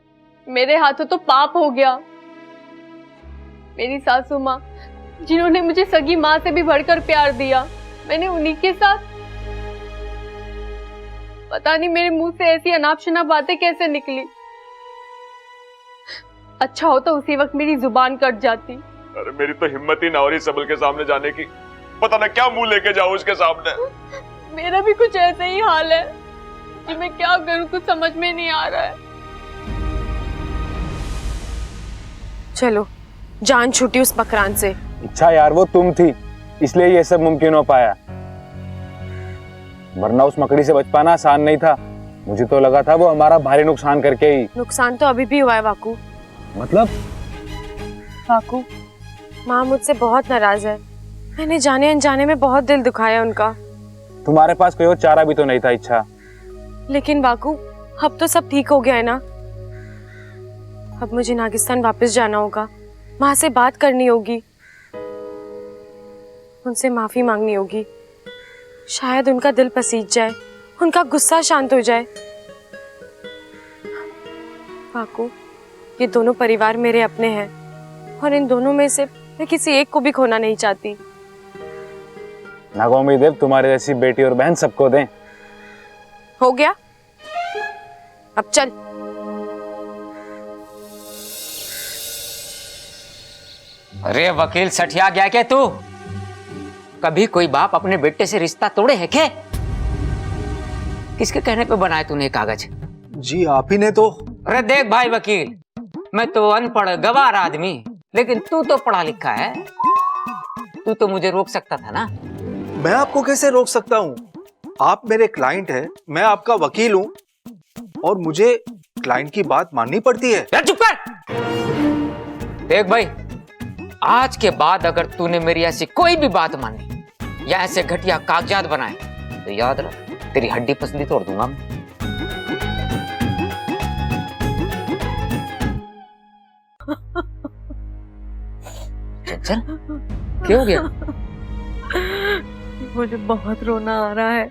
मेरे हाथों तो पाप हो गया। मेरी सासू माँ, जिन्होंने मुझे सगी माँ से भी बढ़कर प्यार दिया, मैंने उन्हीं के साथ। पता नहीं मेरे मुंह से ऐसी अनाप शनाप बातें कैसे निकली। अच्छा होता उसी वक्त मेरी जुबान कट जाती। अरे मेरी तो हिम्मत ही ना हो रही सबल के सामने जाने की। पता ना क्या मुंह लेके जाऊं उसके सामने। मेरा भी कुछ ऐसा ही हाल है कि मैं क्या करूं, कुछ समझ में नहीं आ रहा है। चलो, जान छूटी उस मकरान से। इच्छा यार, वो तुम थी, इसलिए ये सब मुमकिन हो पाया, वरना उस मकड़ी से बच पाना आसान नहीं था। मुझे तो लगा था वो हमारा भारी नुकसान करके ही। नुकसान तो अभी भी हुआ है वाकू। मतलब? वाकू, माँ मुझसे बहुत नाराज है। मैंने जाने अनजाने में बहुत दिल दुखाया उनका। तुम्हारे पास कोई और चारा भी तो नहीं था इच्छा। लेकिन वाकू, अब तो सब ठीक हो गया है ना। अब मुझे नागिस्तान वापस जाना होगा, माँ से बात करनी होगी, उनसे माफी मांगनी होगी। शायद उनका दिल पसीज जाए, उनका गुस्सा शांत हो जाए। वाकू, ये दोनों परिवार मेरे अपने हैं और इन दोनों में से मैं किसी एक को भी खोना नहीं चाहती। नागोमी देव तुम्हारे जैसी बेटी और बहन सबको दें। हो गया, अब चल। अरे वकील सठिया गया क्या तू? कभी कोई बाप अपने बेटे से रिश्ता तोड़े है क्या? किसके कहने पे बनाए तूने कागज? जी आप ही ने तो। अरे देख भाई वकील, मैं तो अनपढ़ गवार आदमी, लेकिन तू तो पढ़ा लिखा है। तू तो मुझे रोक सकता था ना। मैं आपको कैसे रोक सकता हूँ? आप मेरे क्लाइंट हैं, मैं आपका वकील हूँ और मुझे क्लाइंट की बात माननी पड़ती है। चुप कर। देख भाई, आज के बाद अगर तूने मेरी ऐसी कोई भी बात मानी या ऐसे घटिया कागजात बनाए तो याद रख, तेरी हड्डी पसली तोड़ दूंगा मैं। चल, क्या हो गया? मुझे बहुत रोना आ रहा है,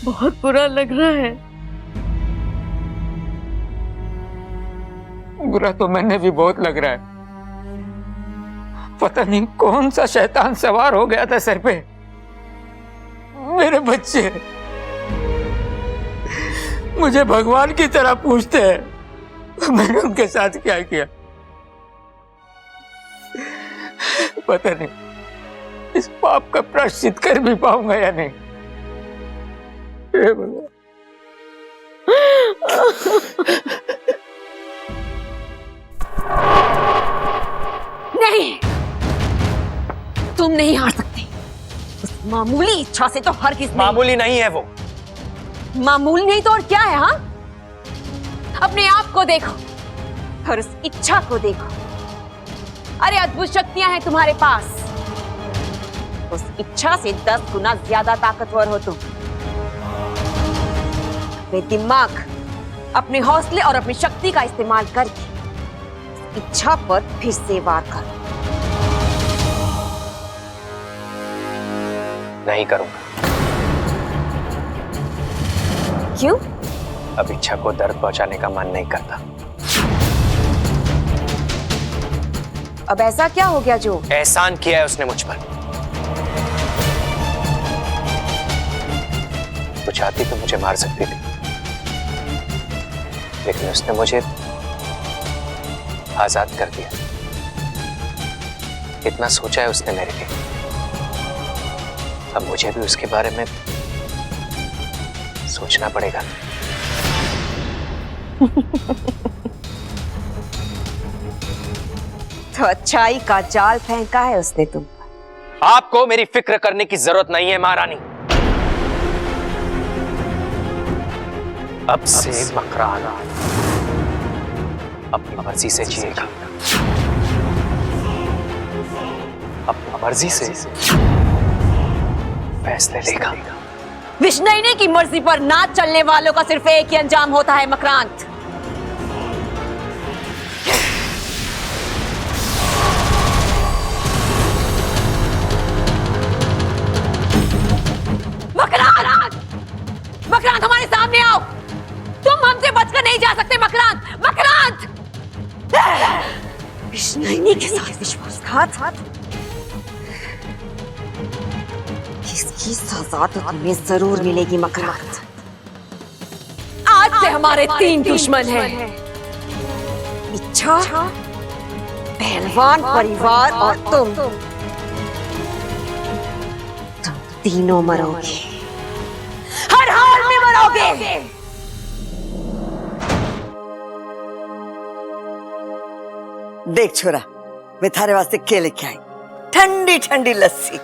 बहुत बुरा लग रहा है। बुरा तो मैंने भी बहुत लग रहा है। पता नहीं कौन सा शैतान सवार हो गया था सर पे। मेरे बच्चे मुझे भगवान की तरह पूछते हैं, मैंने उनके साथ क्या किया पता नहीं। इस पाप का प्रायश्चित कर भी पाऊंगा या नहीं। हे भगवान। नहीं, तुम नहीं हार सकते। उस मामूली इच्छा से तो हर किस मामूली नहीं है वो। मामूली नहीं तो और क्या है? हाँ, अपने आप को देखो और उस इच्छा को देखो। अरे अद्भुत शक्तियां हैं तुम्हारे पास। उस इच्छा से 10 गुना ज्यादा ताकतवर हो तुम। अपने दिमाग, अपने हौसले और अपनी शक्ति का इस्तेमाल करके इच्छा पर फिर से वार करो। नहीं करूंगा। क्यों? अब इच्छा को दर्द पहुंचाने का मन नहीं करता। अब ऐसा क्या हो गया जो एहसान किया है उसने मुझ पर। वो चाहती तो मुझे मार सकती थी, लेकिन उसने मुझे आजाद कर दिया। इतना सोचा है उसने मेरे लिए। अब मुझे भी उसके बारे में सोचना पड़ेगा। तो अच्छाई का जाल फेंका है उसने तुम पर। आपको मेरी फिक्र करने की जरूरत नहीं है महारानी। अब से मकरान अपनी मर्जी से जिएगा, अपनी मर्जी से फैसले लेगा। विष्णुनी की मर्जी पर ना चलने वालों का सिर्फ एक ही अंजाम होता है मकरांत। मकरांत, मकरांत हमारे सामने आओ। तुम हमसे बचकर नहीं जा सकते मकरांत। मकरांत, विष्णुनी के साथ विश्वासघात, इसकी सजा तो तुम्हें जरूर मिलेगी मकरांत। आज से हमारे 3 दुश्मन हैं। इच्छा, पहलवान परिवार और तुम तीनों मरोगे, हर हाल में मरोगे। देख छोरा, मैं थारे वास्ते क्या लेके आई? ठंडी ठंडी लस्सी,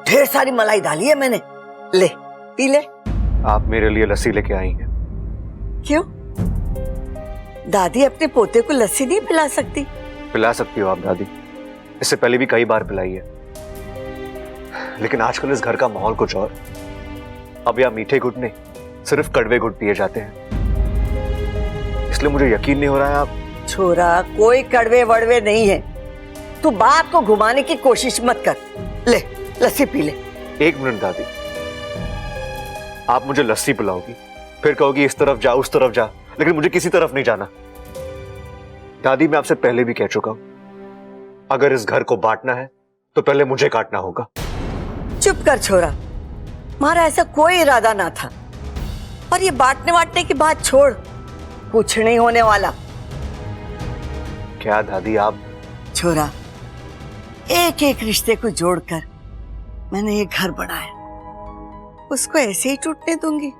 ढेर सारी मलाई डाली है मैंने। ले पी ले। आप मेरे लिए लस्सी लेके आई हैं। क्यों? दादी अपने पोते को लस्सी नहीं पिला सकती? पिला सकती हो आप दादी, इससे पहले भी कई बार पिलाई है। लेकिन आजकल इस घर का माहौल कुछ और। अब यहाँ मीठे घुट नहीं, सिर्फ कड़वे घुट पिए जाते हैं। इसलिए मुझे यकीन नहीं हो रहा है आप। छोरा, कोई कड़वे वड़वे नहीं है। तू बात को घुमाने की कोशिश मत कर। ले लस्सी पी ले। एक मिनट दादी, आप मुझे लस्सी पिलाओगी, फिर कहोगी इस तरफ जा उस तरफ जा, लेकिन मुझे किसी तरफ नहीं जाना। दादी, मैं आपसे पहले भी कह चुका हूं, अगर इस घर को बांटना है तो पहले मुझे काटना होगा। चुप कर छोरा, हमारा ऐसा कोई इरादा ना था। और ये बांटने बांटने की बात छोड़, कुछ नहीं होने वाला। क्या दादी आप? छोरा, एक एक रिश्ते को जोड़कर मैंने ये घर बनाया, उसको ऐसे ही टूटने दूंगी?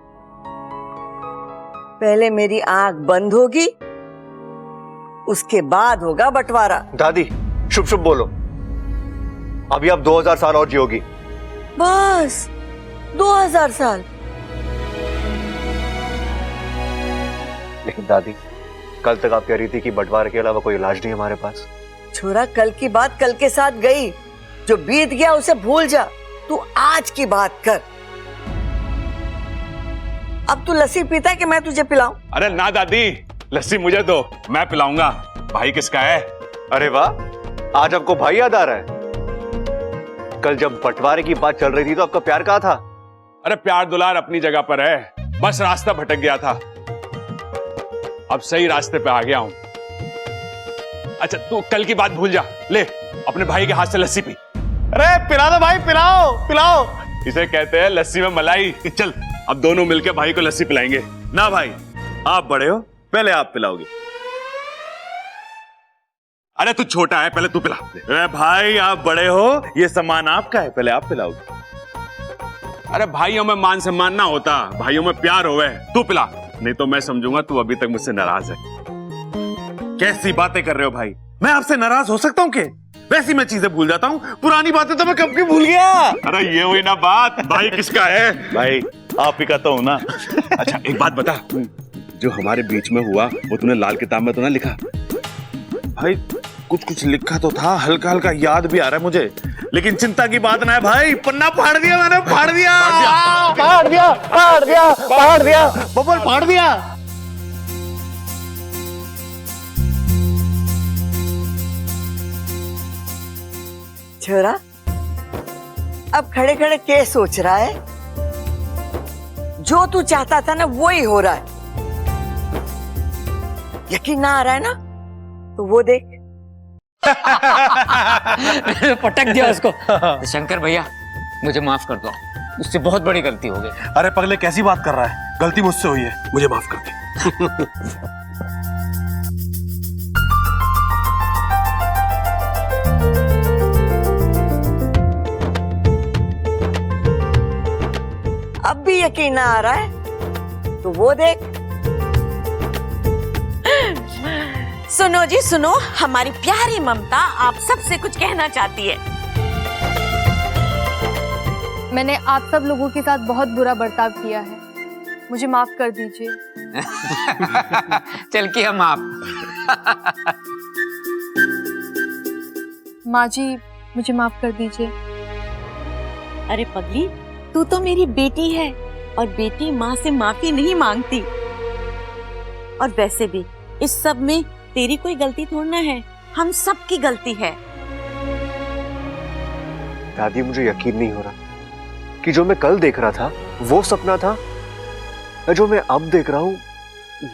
पहले मेरी आंख बंद होगी, उसके बाद होगा बंटवारा। दादी शुभ शुभ बोलो, अभी आप 2000 साल और जियोगी। बस 2000 साल? लेकिन दादी, कल तक आप कह रही थी कि बंटवारे के अलावा कोई इलाज नहीं हमारे पास। छोरा, कल की बात कल के साथ गई, जो बीत गया उसे भूल जा। तू आज की बात कर। अब तू लस्सी पीता है कि मैं तुझे पिलाऊं? अरे ना दादी, लस्सी मुझे दो, मैं पिलाऊंगा। भाई किसका है? अरे वाह, आज आपको भाई याद आ रहा है? कल जब बंटवारे की बात चल रही थी तो आपका प्यार कहाँ था? अरे प्यार दुलार अपनी जगह पर है, बस रास्ता भटक गया था। अब सही रास्ते पे आ गया हूं। अच्छा तू कल की बात भूल जा, ले अपने भाई के हाथ से लस्सी पी। अरे पिला दो भाई, पिलाओ पिलाओ। इसे कहते हैं लस्सी में मलाई। चल अब दोनों मिलकर भाई को लस्सी पिलाएंगे। ना भाई, आप बड़े हो, पहले आप पिलाओगे। अरे तू छोटा है, पहले तू पिला। अरे भाई आप बड़े हो, ये सामान आपका है, पहले आप पिलाओगे। अरे भाइयों में मान सम्मान ना होता, भाइयों में प्यार होवे। तू पिला, नहीं तो मैं समझूंगा तू अभी तक मुझसे नाराज है। कैसी बातें कर रहे हो भाई? मैं आपसे नाराज हो सकता हूँ क्या? वैसी मैं चीजें भूल जाता हूँ, पुरानी बातें तो मैं कब की भूल गया। अरे ये हुई ना बात, भाई किसका है? भाई आप ही का तो हूं ना। अच्छा एक बात बता, जो हमारे बीच में हुआ वो तूने लाल किताब में तो ना लिखा? भाई कुछ कुछ लिखा तो था, हल्का हल्का याद भी आ रहा है मुझे, लेकिन चिंता की बात ना है भाई, पन्ना फाड़ दिया मैंने, फाड़ दिया बबल, फाड़ दिया। छोरा, अब खड़े खड़े क्या सोच रहा है? जो तू चाहता था ना वो ही हो रहा है। यकीन ना आ रहा है ना? तो वो देख। पटक दिया उसको। शंकर भैया मुझे माफ कर दो, उससे बहुत बड़ी गलती हो गई। अरे पगले कैसी बात कर रहा है? गलती मुझसे हुई है, मुझे माफ कर दे। अब भी यकीन ना आ रहा है? तो वो देख। सुनो जी सुनो, हमारी प्यारी ममता आप सबसे कुछ कहना चाहती है। मैंने आप सब लोगों के साथ बहुत बुरा बर्ताव किया है, मुझे माफ कर दीजिए। चल किया माफ। माँ जी मुझे माफ कर दीजिए। अरे पगली, तू तो मेरी बेटी है और बेटी माँ से माफी नहीं मांगती। और वैसे भी इस सब में तेरी कोई गलती थोड़ा है, हम सब की गलती है। दादी मुझे यकीन नहीं हो रहा कि जो मैं कल देख रहा था वो सपना था या जो मैं अब देख रहा हूं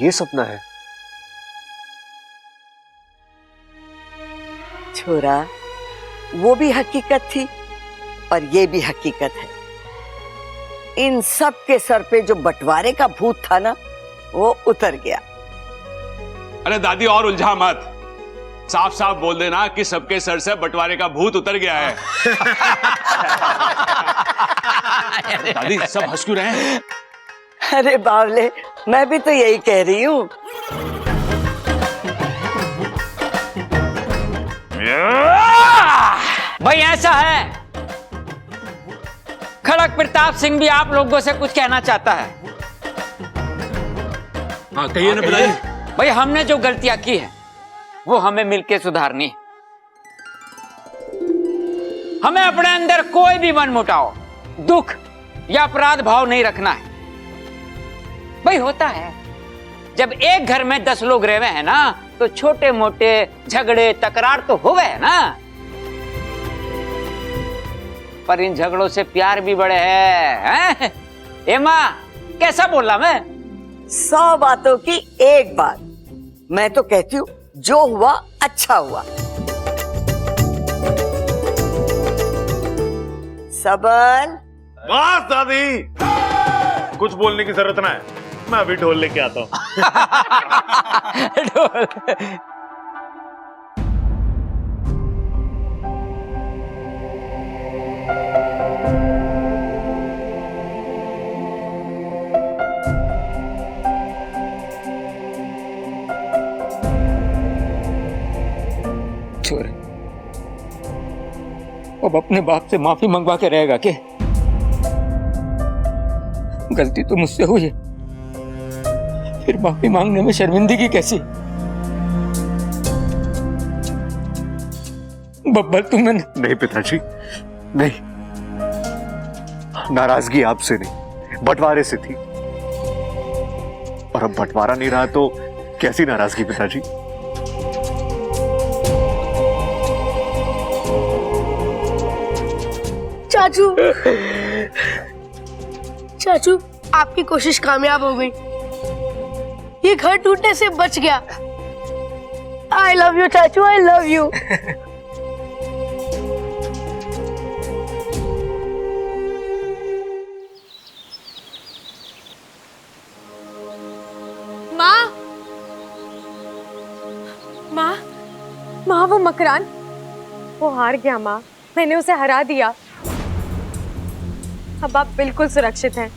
ये सपना है। छोरा, वो भी हकीकत थी और ये भी हकीकत है। इन सब के सर पे जो बंटवारे का भूत था ना, वो उतर गया। अरे दादी और उलझा मत, साफ साफ बोल देना कि सबके सर से बंटवारे का भूत उतर गया है। दादी सब हंस क्यों रहे हैं? अरे बावले, मैं भी तो यही कह रही हूँ। भाई ऐसा है, खड़क प्रताप सिंह भी आप लोगों से कुछ कहना चाहता है। हाँ कहिए ना पिताजी। भाई हमने जो गलतियां की है वो हमें मिलके सुधारनी है। हमें अपने अंदर कोई भी मनमुटाव, दुख या अपराध भाव नहीं रखना है। भाई होता है जब एक घर में 10 लोग रह हैं ना, तो छोटे मोटे झगड़े तकरार तो हो गए ना, पर इन झगड़ों से प्यार भी बड़े हैं। एमा कैसा बोला मैं? 100 बातों की एक बात। मैं तो कहती हूँ जो हुआ अच्छा हुआ। सबल, बस दादी, कुछ बोलने की जरूरत ना है, मैं अभी ढोल लेके आता हूँ। छोरे, अब अपने बाप से माफी मंगवा के रहेगा क्या? गलती तो मुझसे हुई है, फिर माफी मांगने में शर्मिंदगी कैसी? बब्बल तुम्हें नहीं पिताजी, नहीं, नाराजगी आपसे नहीं, बंटवारे से थी। और अब बंटवारा नहीं रहा तो कैसी नाराजगी पिताजी? चाचू चाचू आपकी कोशिश कामयाब हो गई, ये घर टूटने से बच गया। आई लव यू चाचू, आई लव यू। माँ माँ माँ, वो मकरान वो हार गया माँ, मैंने उसे हरा दिया। अब आप बिल्कुल सुरक्षित हैं,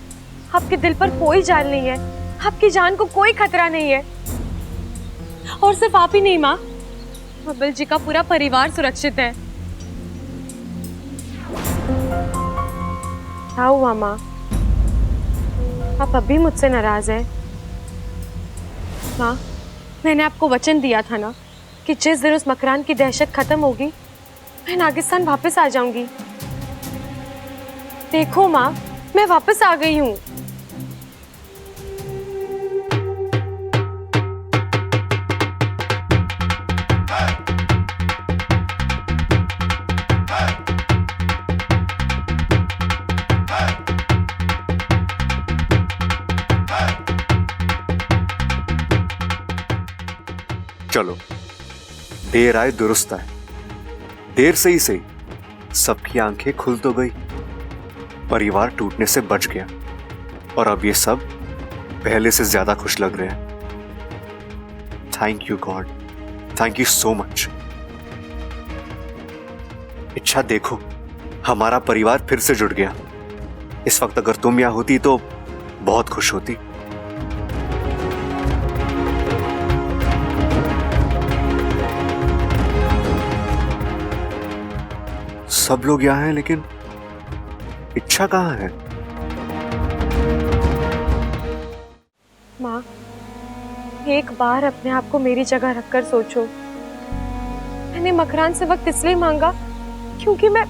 आपके दिल पर कोई जान नहीं है, आपकी जान को कोई खतरा नहीं है। और सिर्फ आप ही नहीं माँ, अब्बल जी का पूरा परिवार सुरक्षित है। क्या हुआ माँ, आप अब भी मुझसे नाराज हैं? माँ, मैंने आपको वचन दिया था ना कि जिस दिन उस मकरान की दहशत खत्म होगी मैं नागिस्तान वापस आ जाऊंगी। देखो माँ, मैं वापस आ गई हूँ। चलो, देर आए दुरुस्त आए। देर से ही सही, सबकी आंखें खुल तो गई, परिवार टूटने से बच गया, और अब ये सब पहले से ज्यादा खुश लग रहे हैं। Thank you God, thank you so much. इच्छा देखो, हमारा परिवार फिर से जुड़ गया। इस वक्त अगर तुम यहां होती तो बहुत खुश होती। सब लोग यहां हैं, लेकिन इच्छा कहां है? माँ, एक बार अपने आप को मेरी जगह रखकर सोचो। मैंने मकरान से वक्त इसलिए मांगा क्योंकि मैं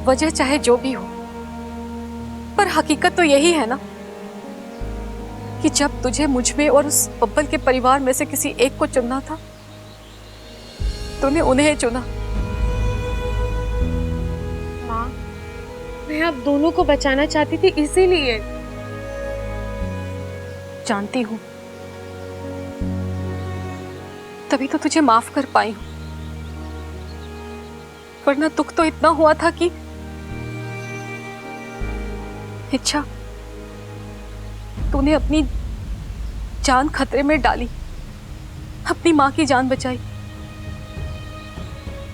वजह चाहे जो भी हो, पर हकीकत तो यही है ना कि जब तुझे मुझ में और उस बब्बल के परिवार में से किसी एक को चुनना था, तूने उन्हें चुना। माँ, मैं आप दोनों को बचाना चाहती थी, इसीलिए। जानती हूँ, तभी तो तुझे माफ कर पाई हूँ, वरना दुख तो इतना हुआ था कि इच्छा, तूने अपनी जान खतरे में डाली, अपनी मां की जान बचाई,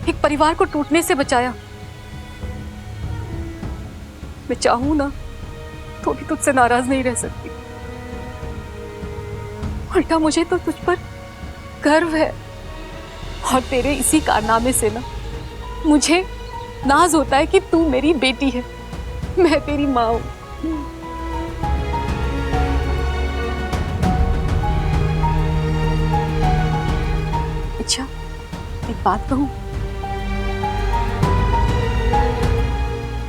एक परिवार को टूटने से बचाया। मैं चाहूं ना तो भी तुझसे नाराज नहीं रह सकती। उल्टा मुझे तो तुझ पर गर्व है, और तेरे इसी कारनामे से ना मुझे नाज होता है कि तू मेरी बेटी है, मैं तेरी मां हूं। अच्छा, एक बात कहूं,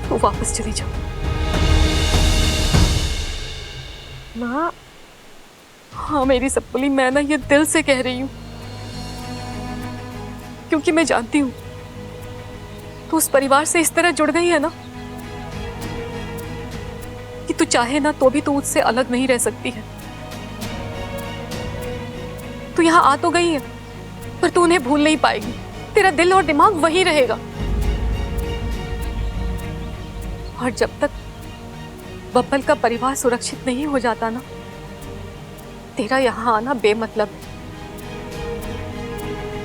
तो वापस चली जाओ। माँ, हाँ मेरी सप्पुली, मैं ना ये दिल से कह रही हूं, क्योंकि मैं जानती हूं तू उस परिवार से इस तरह जुड़ गई है ना कि तू चाहे ना तो भी तू उससे अलग नहीं रह सकती है। तू यहां आ तो गई है, पर तू उन्हें भूल नहीं पाएगी, तेरा दिल और दिमाग वहीं रहेगा। और जब तक बब्बल का परिवार सुरक्षित नहीं हो जाता ना, तेरा यहां आना बेमतलब है।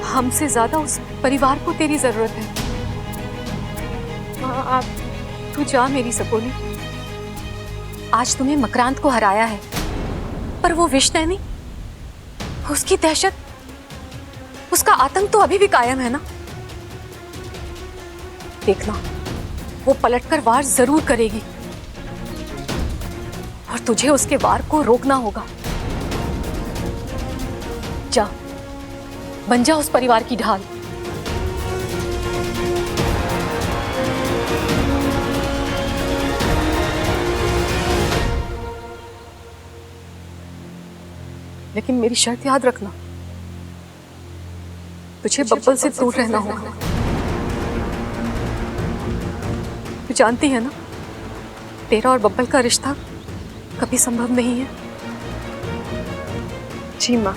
हमसे ज्यादा उस परिवार को तेरी जरूरत है। हाँ, आप तू जा मेरी सपोली। आज तुम्हें मकरांत को हराया है, पर वो विषनैनी, उसकी दहशत, उसका आतंक तो अभी भी कायम है ना। देखना, वो पलटकर वार जरूर करेगी, और तुझे उसके वार को रोकना होगा। जा, बन जा उस परिवार की ढाल। लेकिन मेरी शर्त याद रखना, तुझे बब्बल से दूर रहना होगा। तू जानती है ना, तेरा और बब्बल का रिश्ता कभी संभव नहीं है। जी माँ।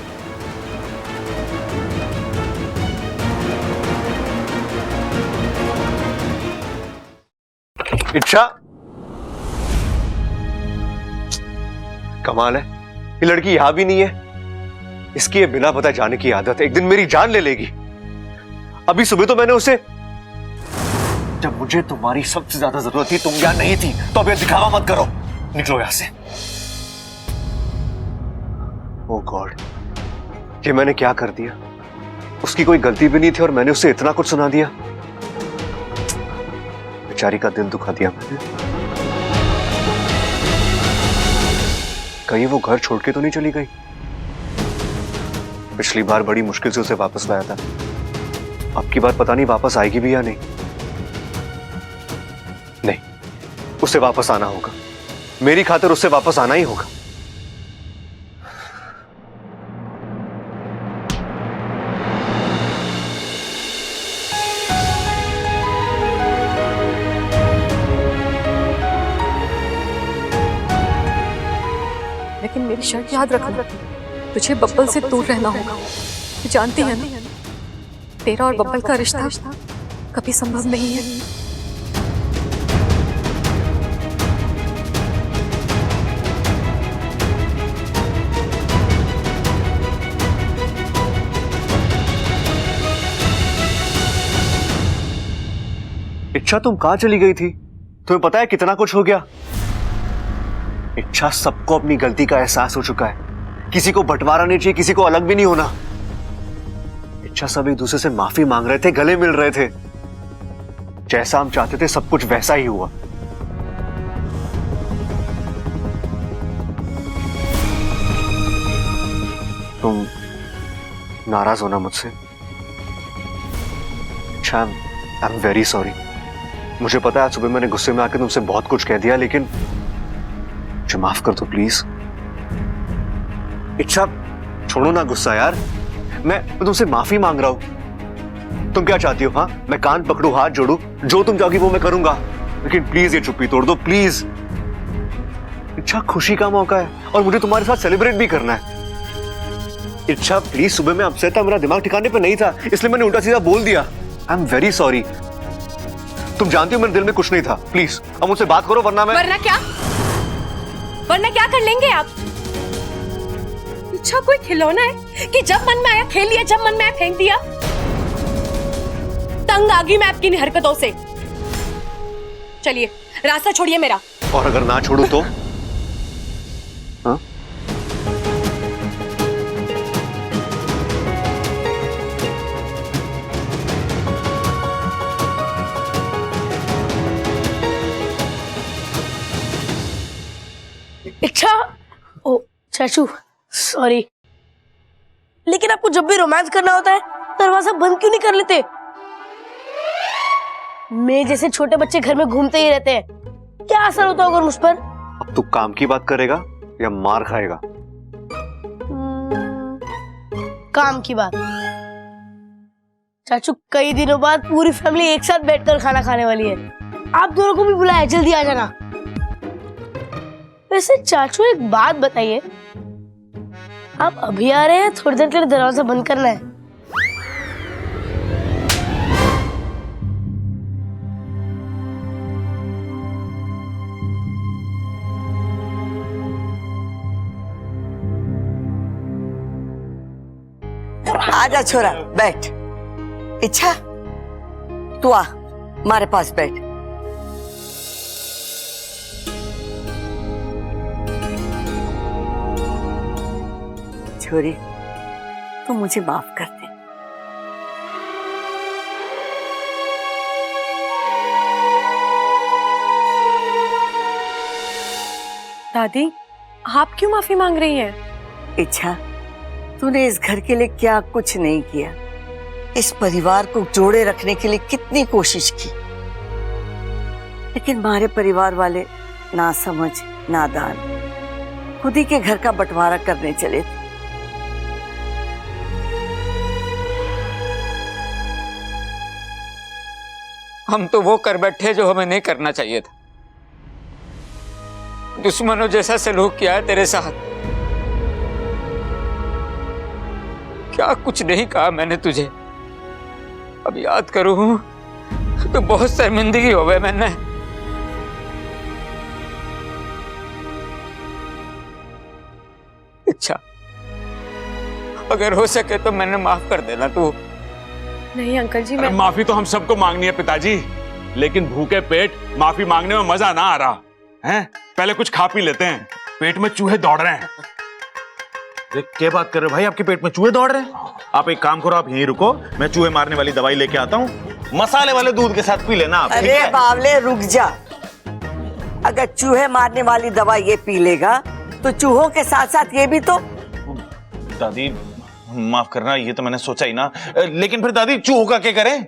इच्छा, कमाल है, ये लड़की यहां भी नहीं है। इसकी ये बिना पता जाने की आदत है, एक दिन मेरी जान ले लेगी। अभी सुबह तो मैंने उसे, जब मुझे तुम्हारी सबसे ज्यादा जरूरत थी तुम यहां नहीं थी, तो अब ये दिखावा मत करो, निकलो यहां से। ओह गॉड, ये मैंने क्या कर दिया? उसकी कोई गलती भी नहीं थी और मैंने उसे इतना कुछ सुना दिया। बेचारी का दिल दुखा दिया मैंने। कहीं वो घर छोड़ के तो नहीं चली गई? पिछली बार बड़ी मुश्किल से उसे वापस लाया था, अब की बार पता नहीं वापस आएगी भी या नहीं। नहीं, उसे वापस आना होगा, मेरी खातिर उसे वापस आना ही होगा। लेकिन मेरी शर्त याद रखना, तुझे बब्बल से दूर रहना होगा। तू जानती है ना, तेरा और बब्बल का रिश्ता कभी संभव नहीं है। इच्छा, तुम कहां चली गई थी? तुम्हें पता है कितना कुछ हो गया? इच्छा, सबको अपनी गलती का एहसास हो चुका है, किसी को बंटवारा नहीं चाहिए, किसी को अलग भी नहीं होना। इच्छा, सब एक दूसरे से माफी मांग रहे थे, गले मिल रहे थे। जैसा हम चाहते थे सब कुछ वैसा ही हुआ। तुम नाराज होना मुझसे? इच्छा, आई एम वेरी सॉरी। मुझे पता है आज सुबह मैंने गुस्से में आकर तुमसे बहुत कुछ कह दिया, लेकिन मुझे माफ कर दो प्लीज। इच्छा, छोड़ो ना गुस्सा यार, मैं तुमसे माफी मांग रहा हूं। तुम क्या चाहती हो? हाँ, मैं कान पकड़ू, हाथ जोड़ू, जो तुम चाहोगी वो मैं करूंगा, लेकिन प्लीज ये चुप्पी तोड़ दो प्लीज। इच्छा, खुशी का मौका है और मुझे तुम्हारे साथ सेलिब्रेट भी करना है। इच्छा प्लीज, सुबह में अपसेट था, मेरा दिमाग ठिकाने पे नहीं था, इसलिए मैंने उल्टा सीधा बोल दिया। I am very sorry. तुम जानती हो मेरे दिल में कुछ नहीं था, प्लीज अब मुझसे बात करो वरना क्या कर लेंगे आप? अच्छा, कोई खिलौना है कि जब मन में आया खेल लिया, जब मन में आया फेंक दिया? तंग आ गई मैं आपकी इन हरकतों से। चलिए, रास्ता छोड़िए मेरा। और अगर ना छोड़ू तो? हाँ? इच्छा, ओ चाचू सॉरी, लेकिन आपको जब भी रोमांस करना होता है दरवाजा बंद क्यों नहीं कर लेते? मैं जैसे छोटे बच्चे घर में घूमते ही रहते हैं, क्या असर होता होगा मुझ पर? अब तू काम की बात करेगा या मार खाएगा? काम की बात। चाचू, कई दिनों बाद पूरी फैमिली एक साथ बैठकर खाना खाने वाली है, आप दोनों को भी बुलाया, जल्दी आ जाना। वैसे चाचू एक बात बताइए, आप अभी आ रहे हैं? थोड़ी देर के लिए दरवाजा बंद करना है। आजा छोरा, बैठ। इच्छा, तू आ, हमारे पास बैठ। छोरी, तू मुझे माफ कर दे। दादी, आप क्यों माफी मांग रही हैं? इच्छा, तूने इस घर के लिए क्या कुछ नहीं किया, इस परिवार को जोड़े रखने के लिए कितनी कोशिश की, लेकिन हमारे परिवार वाले ना समझ, नादान, खुद ही के घर का बंटवारा करने चले थे। हम तो वो कर बैठे जो हमें नहीं करना चाहिए था। दुश्मनों जैसा सलूक किया है तेरे साथ। क्या कुछ नहीं कहा मैंने तुझे। अब याद करूं तो बहुत शर्मिंदगी हो गई मैंने। अच्छा, अगर हो सके तो मैंने माफ कर देना तू। नहीं अंकल जी, अरे मैं माफी तो हम सबको मांगनी है पिताजी, लेकिन भूखे पेट माफी मांगने में मजा ना आ रहा है। पहले कुछ खा पी लेते हैं, पेट में चूहे दौड़ रहे हैं। क्या बात कर रहे हो भाई, आपके पेट में चूहे दौड़ रहे हैं? आप एक काम करो, आप यहीं रुको, मैं चूहे मारने वाली दवाई लेके आता हूँ, मसाले वाले दूध के साथ पी लेना आप। अरे बावले रुक जा। अगर चूहे मारने वाली दवा ये पी लेगा तो चूहों के साथ साथ ये भी तो। दादी माफ करना, ये तो मैंने सोचा ही ना, लेकिन फिर दादी चूहों का क्या करें?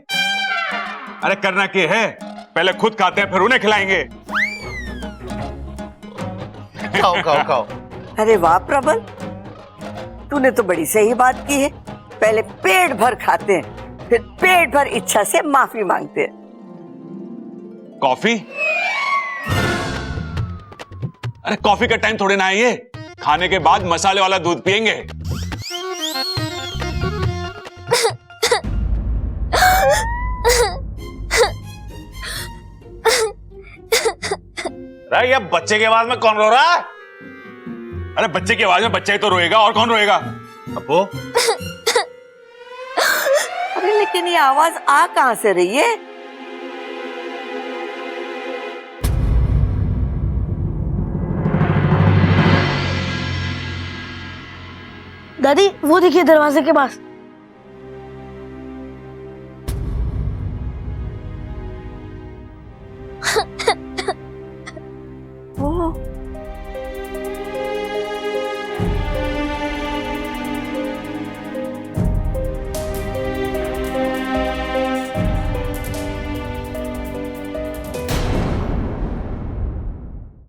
अरे करना क्या है, पहले खुद खाते हैं फिर उन्हें खिलाएंगे। खाओ खाओ खाओ। अरे वाह प्रबल, तूने तो बड़ी सही बात की है। पहले पेट भर खाते हैं, फिर पेट भर इच्छा से माफी मांगते हैं। कॉफी? अरे कॉफी का टाइम थोड़े ना है ये, खाने के बाद मसाले वाला दूध पिएंगे। अरे ये बच्चे की आवाज में कौन रो रहा है? अरे बच्चे की आवाज में बच्चा ही तो रोएगा, और कौन रोएगा? अब्बू अरे लेकिन ये आवाज आ कहां से रही है? दादी वो देखिए दरवाजे के पास।